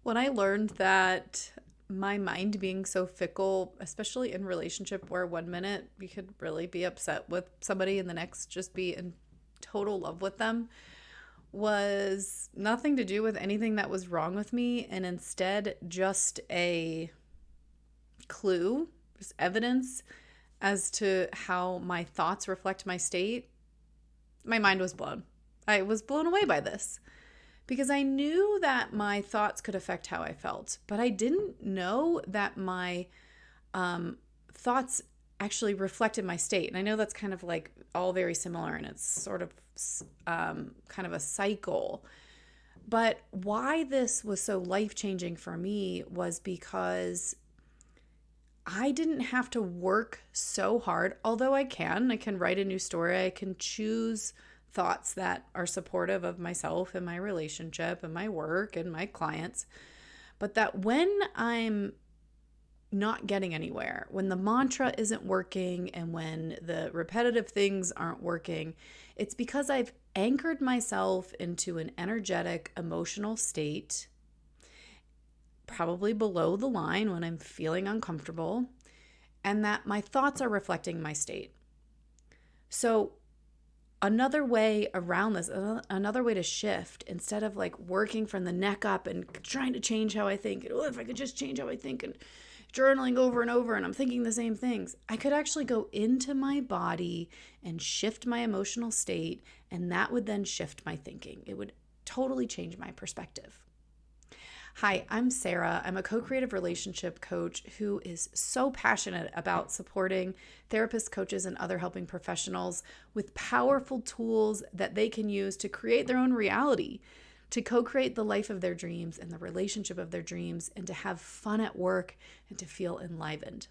When I learned that my mind being so fickle, especially in relationship where one minute you could really be upset with somebody and the next just be in total love with them, was nothing to do with anything that was wrong with me, and instead just a clue, just evidence as to how my thoughts reflect my state. My mind was blown. I was blown away by this because I knew that my thoughts could affect how I felt, but I didn't know that my thoughts actually reflected my state. And I know that's kind of like all very similar, and it's sort of kind of a cycle. But why this was so life-changing for me was because I didn't have to work so hard, although I can write a new story. I can choose thoughts that are supportive of myself and my relationship and my work and my clients. But that when I'm not getting anywhere, when the mantra isn't working and when the repetitive things aren't working, it's because I've anchored myself into an energetic, emotional state, probably below the line when I'm feeling uncomfortable, and that my thoughts are reflecting my state. So another way around this, another way to shift, instead of like working from the neck up and trying to change how I think, and if I could just change how I think, and journaling over and over, and I'm thinking the same things, I could actually go into my body and shift my emotional state, and that would then shift my thinking. It would totally change my perspective. Hi, I'm Sarah. I'm a co-creative relationship coach who is so passionate about supporting therapists, coaches, and other helping professionals with powerful tools that they can use to create their own reality, to co-create the life of their dreams and the relationship of their dreams, and to have fun at work and to feel enlivened.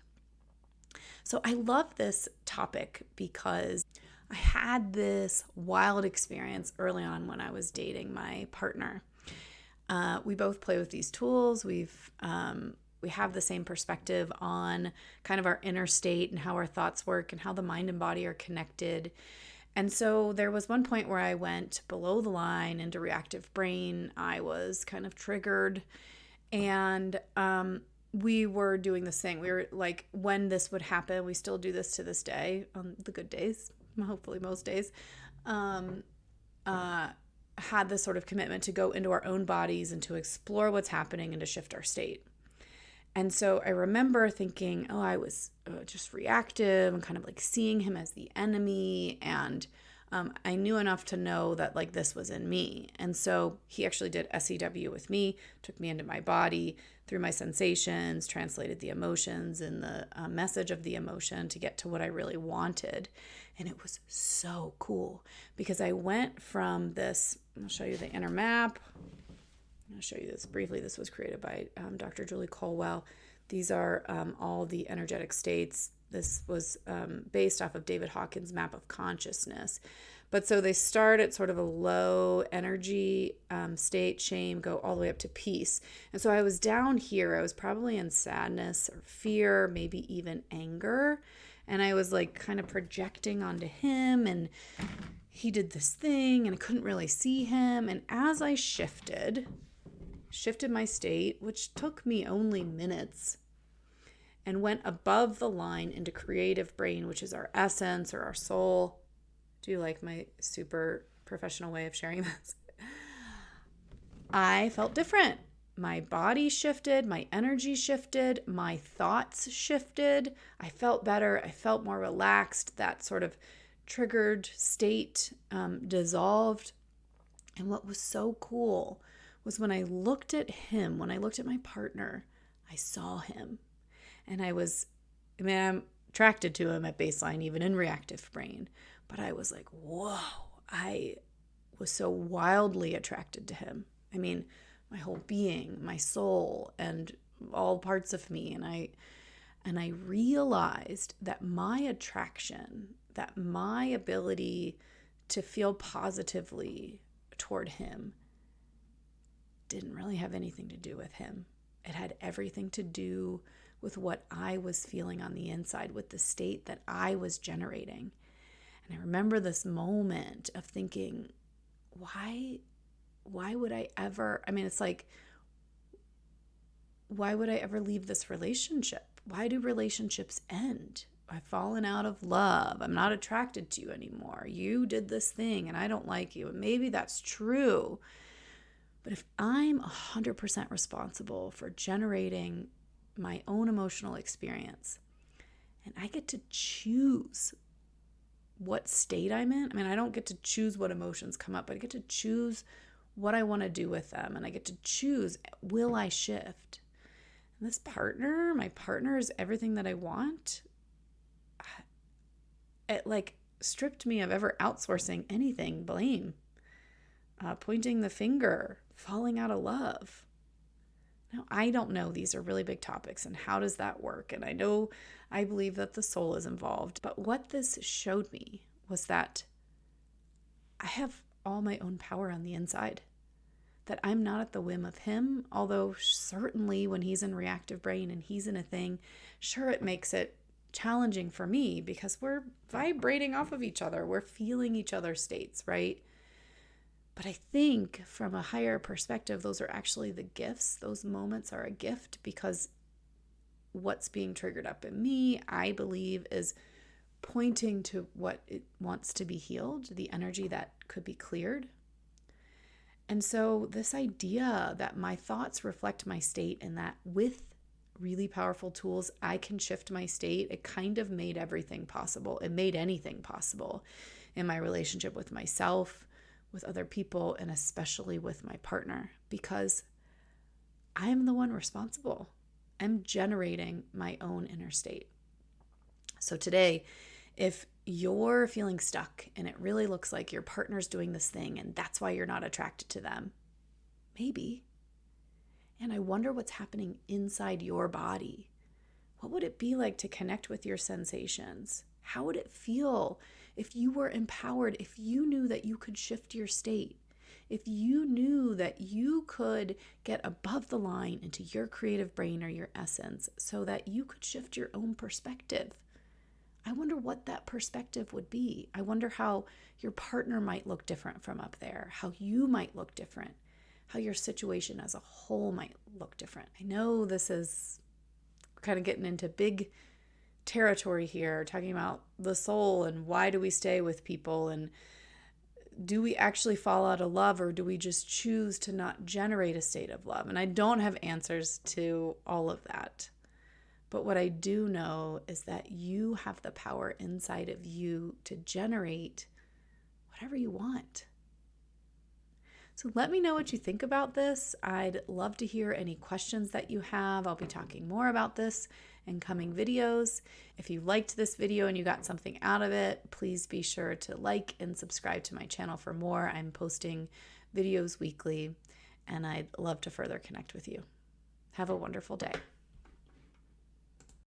So I love this topic because I had this wild experience early on when I was dating my partner. We both play with these tools. We have the same perspective on kind of our inner state and how our thoughts work and how the mind and body are connected. And so there was one point where I went below the line into reactive brain. I was kind of triggered, and we were doing this thing. We were like, when this would happen, we still do this to this day on the good days, hopefully most days. Had this sort of commitment to go into our own bodies and to explore what's happening and to shift our state. And so I remember thinking, oh, I was just reactive and kind of like seeing him as the enemy. And I knew enough to know that like this was in me. And so he actually did SEW with me, took me into my body through my sensations, translated the emotions and the message of the emotion to get to what I really wanted. And it was so cool because I went from this, I'll show you the inner map. I'll show you this briefly. This was created by Dr. Julie Colwell. These are all the energetic states. This was based off of David Hawkins' map of consciousness. But so they start at sort of a low energy state, shame, go all the way up to peace. And so I was down here. I was probably in sadness or fear, maybe even anger. And I was like kind of projecting onto him, and he did this thing and I couldn't really see him. And as I shifted my state, which took me only minutes, and went above the line into creative brain, which is our essence or our soul. Do you like my super professional way of sharing this? I felt different. My body shifted, my energy shifted, my thoughts shifted. I felt better. I felt more relaxed. That sort of triggered state dissolved. And what was so cool was when I looked at him, when I looked at my partner, I saw him. And I'm attracted to him at baseline, even in reactive brain. But I was like, whoa, I was so wildly attracted to him. I mean, my whole being, my soul, and all parts of me. And I realized that my attraction, that my ability to feel positively toward him didn't really have anything to do with him. It had everything to do with what I was feeling on the inside, with the state that I was generating. And I remember this moment of thinking, why would I ever, I mean, it's like, why would I ever leave this relationship? Why do relationships end? I've fallen out of love. I'm not attracted to you anymore. You did this thing and I don't like you. And maybe that's true. But if I'm 100% responsible for generating my own emotional experience and I get to choose what state I'm in, I mean, I don't get to choose what emotions come up, but I get to choose what I want to do with them. And I get to choose, will I shift? And this partner, my partner is everything that I want. It like stripped me of ever outsourcing anything, blame, pointing the finger, falling out of love. Now, I don't know. These are really big topics, and how does that work? And I believe that the soul is involved. But what this showed me was that I have all my own power on the inside, that I'm not at the whim of him, although certainly when he's in reactive brain and he's in a thing, sure, it makes it challenging for me because we're vibrating off of each other. We're feeling each other's states, right? But I think from a higher perspective, those are actually the gifts. Those moments are a gift because what's being triggered up in me, I believe, is pointing to what it wants to be healed, the energy that could be cleared. And so this idea that my thoughts reflect my state and that with really powerful tools, I can shift my state, it kind of made everything possible. It made anything possible in my relationship with myself, with other people, and especially with my partner, because I'm the one responsible. I'm generating my own inner state. So today, if you're feeling stuck and it really looks like your partner's doing this thing and that's why you're not attracted to them, maybe. And I wonder what's happening inside your body. What would it be like to connect with your sensations? How would it feel if you were empowered, if you knew that you could shift your state, if you knew that you could get above the line into your creative brain or your essence so that you could shift your own perspective? I wonder what that perspective would be. I wonder how your partner might look different from up there, how you might look different, how your situation as a whole might look different. I know this is kind of getting into big territory here, talking about the soul and why do we stay with people and do we actually fall out of love or do we just choose to not generate a state of love? And I don't have answers to all of that. But what I do know is that you have the power inside of you to generate whatever you want. So let me know what you think about this. I'd love to hear any questions that you have. I'll be talking more about this in coming videos. If you liked this video and you got something out of it, please be sure to like and subscribe to my channel for more. I'm posting videos weekly, and I'd love to further connect with you. Have a wonderful day.